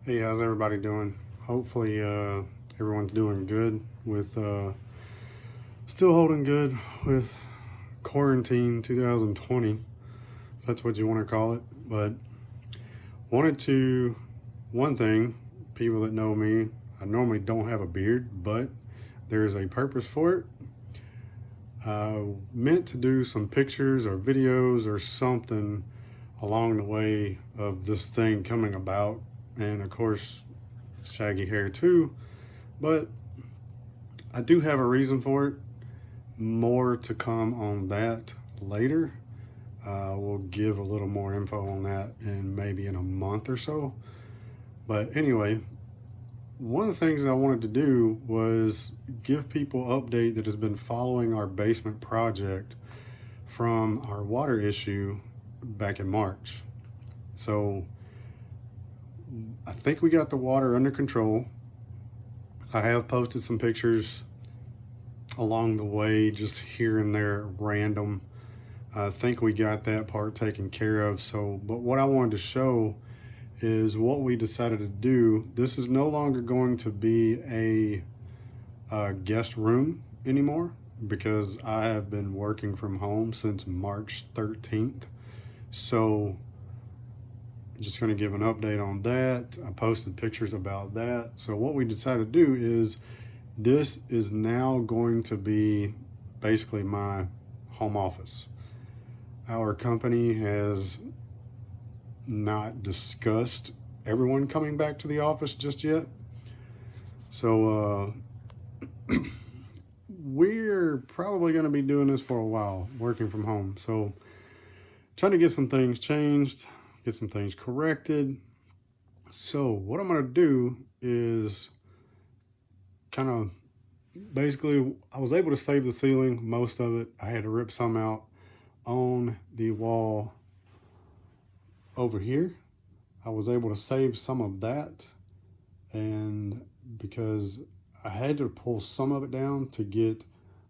Hey, how's everybody doing? Hopefully, everyone's doing good with, still holding good with quarantine 2020, if that's what you want to call it. But wanted to, one thing, people that know me, I normally don't have a beard, but there's a purpose for it. Meant to do some pictures or videos or something along the way of this thing coming about. And of course, shaggy hair too, but I do have a reason for it. More to come on that later. We'll give a little more info on that in maybe in a month or so. But anyway, one of the things that I wanted to do was give people update that has been following our basement project from our water issue back in March. So I think we got the water under control. I have posted some pictures along the way, just here and there, random. I think we got that part taken care of. So, but what I wanted to show is what we decided to do. This is no longer going to be a guest room anymore because I have been working from home since March 13th. So just going to give an update on that. I posted pictures about that. So what we decided to do is this is now going to be basically my home office. Our company has not discussed everyone coming back to the office just yet. So we're probably going to be doing this for a while, working from home. So trying to get some things changed, get some things corrected. So what I'm going to do is kind of basically, I was able to save the ceiling, most of it. I had to rip some out on the wall over here. I was able to save some of that, and because I had to pull some of it down to get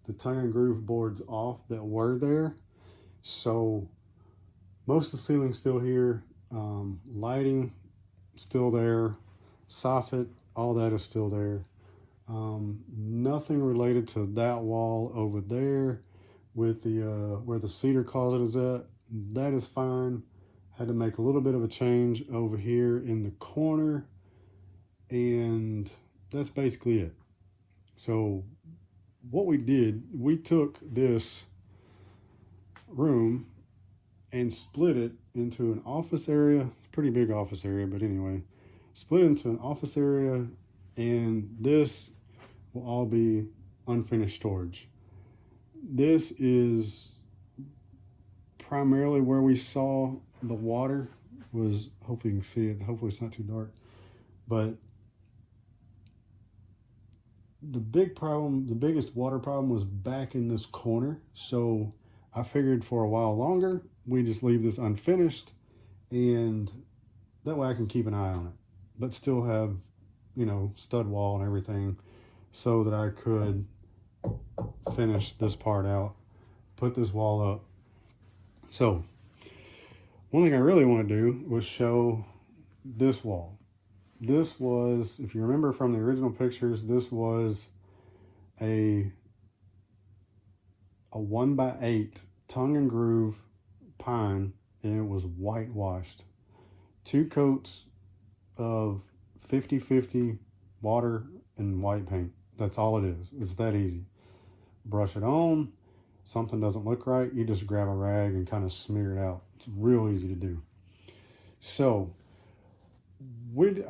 the tongue and groove boards off that were there. So most of the ceiling's still here, lighting still there, soffit, all that is still there. Nothing related to that wall over there with the where the cedar closet is at. That is fine. Had to make a little bit of a change over here in the corner, and that's basically it. So what we did, we took this room and split it into an office area. Pretty big office area, but anyway, split it into an office area, and this will all be unfinished storage. This is primarily where we saw the water was. Hopefully you can see it. Hopefully it's not too dark. But the biggest water problem was back in this corner. So I figured for a while longer, we just leave this unfinished, and that way I can keep an eye on it, but still have, stud wall and everything, so that I could finish this part out, put this wall up. So one thing I really want to do was show this wall. This was, if you remember from the original pictures, this was a 1x8 tongue and groove pine, and it was whitewashed. 2 coats of 50-50 water and white paint. That's all it is. It's that easy. Brush it on. Something doesn't look right, you just grab a rag and kind of smear it out. It's real easy to do. So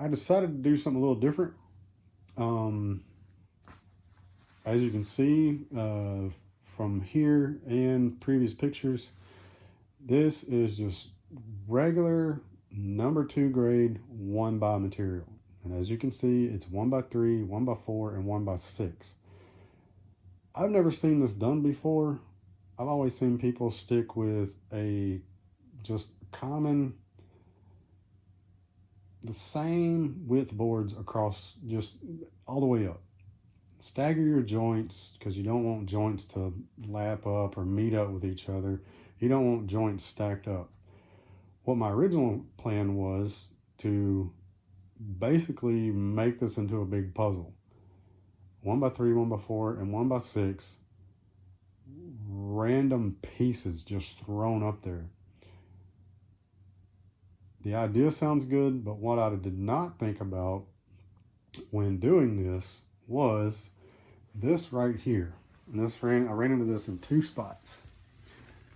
I decided to do something a little different. As you can see from here and previous pictures, this is just regular number 2 grade 1x material. And as you can see, it's 1x3, 1x4, and 1x6. I've never seen this done before. I've always seen people stick with a just common, the same width boards across, just all the way up. Stagger your joints because you don't want joints to lap up or meet up with each other. You don't want joints stacked up. What my original plan was to basically make this into a big puzzle. 1x3, 1x4, and 1x6. Random pieces just thrown up there. The idea sounds good, but what I did not think about when doing this was this right here. And I ran into this in 2 spots.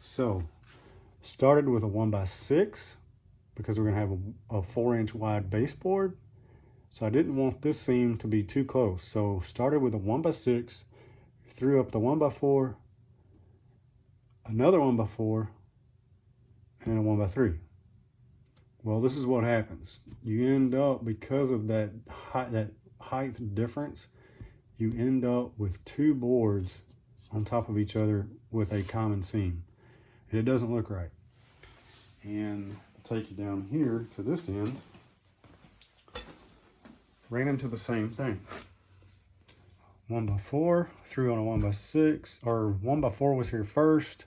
So, started with a 1x6 because we're gonna have a 4-inch wide baseboard. So I didn't want this seam to be too close. So started with a 1x6, threw up the 1x4, another 1x4, and a 1x3. Well, this is what happens. You end up, because of that height difference, you end up with 2 boards on top of each other with a common seam. And it doesn't look right. And I'll take you down here to this end. Ran into the same thing. 1x4, threw on a 1x6, or 1x4 was here first,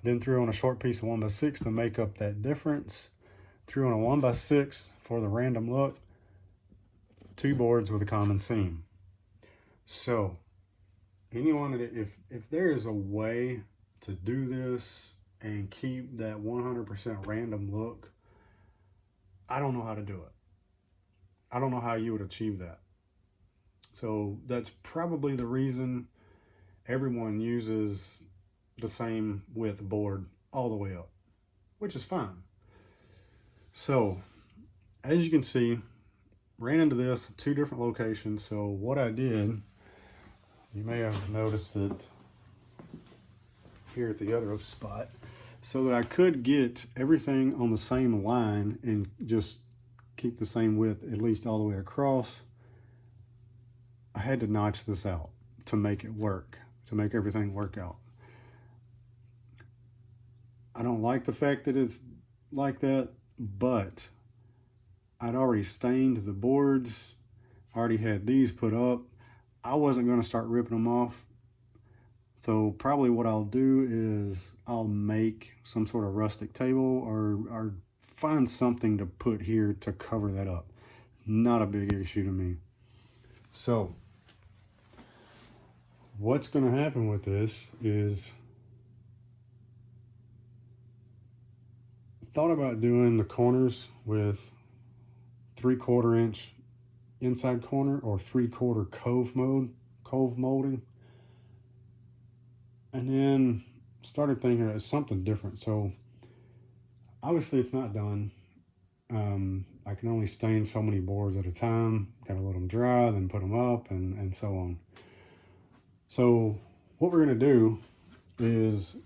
then threw on a short piece of 1x6 to make up that difference. Threw on a 1x6 for the random look. 2 boards with a common seam. So, anyone, if there is a way to do this and keep that 100% random look, I don't know how to do it. I don't know how you would achieve that. So that's probably the reason everyone uses the same width board all the way up, which is fine. So as you can see, ran into this at 2 different locations. So what I did, you may have noticed it here at the other spot, so that I could get everything on the same line and just keep the same width at least all the way across. I had to notch this out to make it work, to make everything work out. I don't like the fact that it's like that, but I'd already stained the boards, already had these put up. I wasn't going to start ripping them off. So probably what I'll do is I'll make some sort of rustic table or find something to put here to cover that up. Not a big issue to me. So what's going to happen with this is, thought about doing the corners with 3/4 inch inside corner or 3/4 cove molding, and then started thinking it's something different. So obviously it's not done. I can only stain so many boards at a time. Gotta let them dry, then put them up, and so on. So what we're gonna do is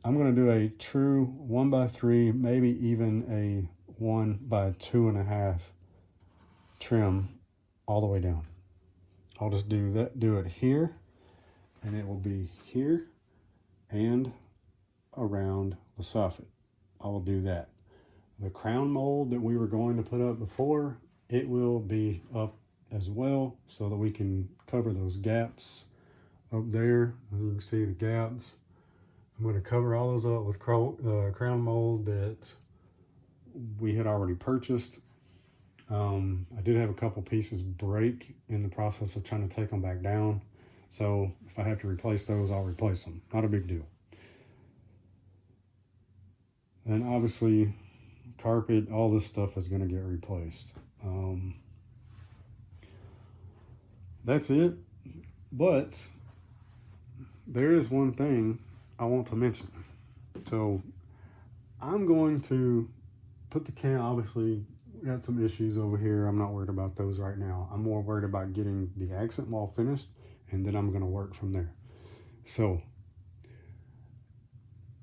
I'm gonna do a true 1x3, maybe even a 1x2.5 trim all the way down. I'll just do it here, and it will be here and around the soffit. I will do that. The crown mold that we were going to put up before, it will be up as well, so that we can cover those gaps up there. You can see the gaps. I'm going to cover all those up with crown mold that we had already purchased. I did have a couple pieces break in the process of trying to take them back down. So if I have to replace those, I'll replace them. Not a big deal. And obviously, carpet, all this stuff is going to get replaced. That's it. But there is one thing I want to mention. So I'm going to put the can, obviously we got some issues over here. I'm not worried about those right now. I'm more worried about getting the accent wall finished, and then I'm going to work from there. So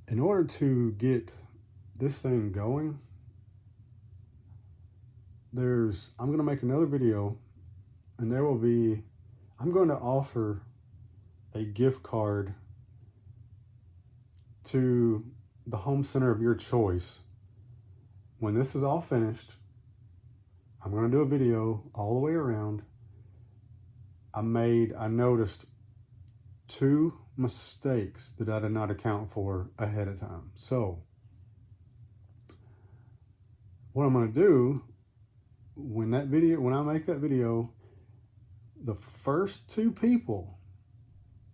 in order to get this thing going, I'm going to make another video, and I'm going to offer a gift card to the home center of your choice. When this is all finished, I'm going to do a video all the way around. I noticed 2 mistakes that I did not account for ahead of time. So what I'm going to do when I make that video, the first 2 people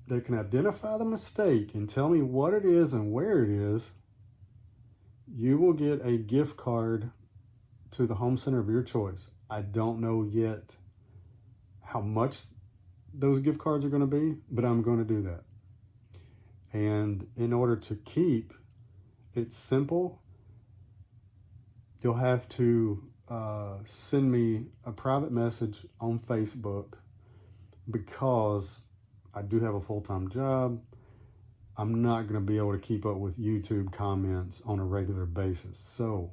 that can identify the mistake and tell me what it is and where it is, you will get a gift card to the home center of your choice. I don't know yet how much those gift cards are going to be, but I'm going to do that. And in order to keep it simple, you'll have to send me a private message on Facebook, because I do have a full-time job. I'm not going to be able to keep up with YouTube comments on a regular basis. So,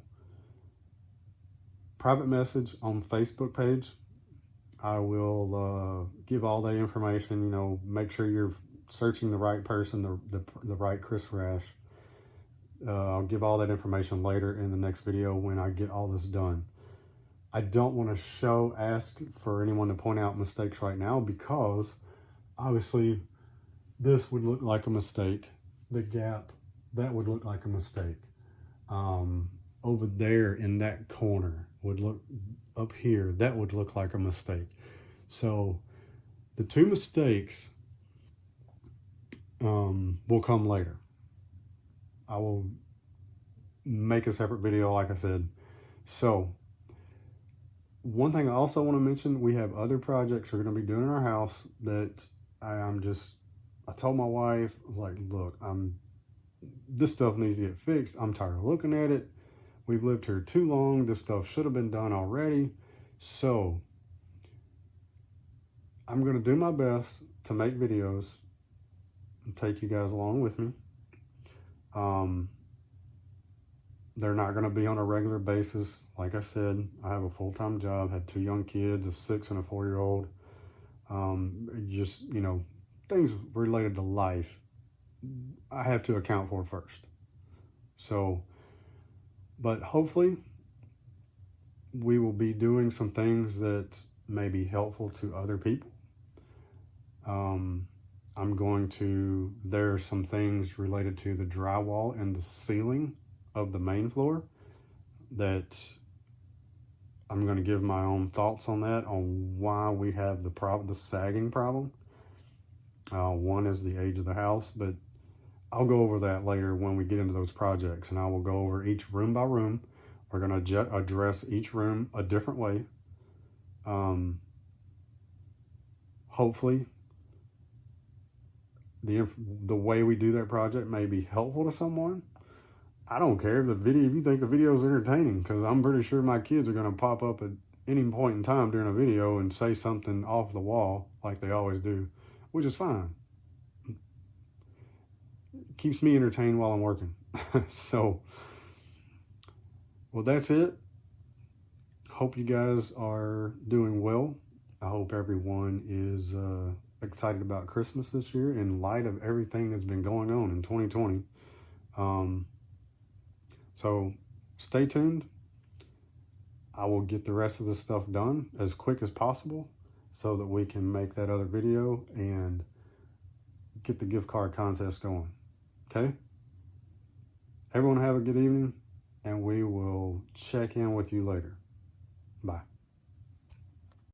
private message on Facebook page. I will give all that information. You know, make sure you're searching the right person, the right Chris Rash. I'll give all that information later in the next video when I get all this done. I don't want to ask for anyone to point out mistakes right now, because obviously this would look like a mistake. The gap, that would look like a mistake. Over there in that corner would look, up here, that would look like a mistake. So the 2 mistakes will come later. I will make a separate video, like I said. So one thing I also want to mention, we have other projects we're going to be doing in our house that I told my wife, I was like, look, this stuff needs to get fixed. I'm tired of looking at it. We've lived here too long. This stuff should have been done already. So I'm going to do my best to make videos and take you guys along with me. They're not going to be on a regular basis. Like I said, I have a full-time job, had 2 young kids, a 6 and a 4-year-old. Just, you know, things related to life, I have to account for first. So, but hopefully we will be doing some things that may be helpful to other people. There's some things related to the drywall and the ceiling of the main floor that I'm going to give my own thoughts on that, on why we have the sagging problem. One is the age of the house, but I'll go over that later when we get into those projects, and I will go over each room by room. We're going to address each room a different way. Hopefully the way we do that project may be helpful to someone. I don't care if you think the video is entertaining, because I'm pretty sure my kids are going to pop up at any point in time during a video and say something off the wall like they always do, which is fine. It keeps me entertained while I'm working. So, well, that's it. Hope you guys are doing well. I hope everyone is excited about Christmas this year in light of everything that's been going on in 2020. So stay tuned. I will get the rest of this stuff done as quick as possible so that we can make that other video and get the gift card contest going. Okay? Everyone have a good evening, and we will check in with you later. Bye.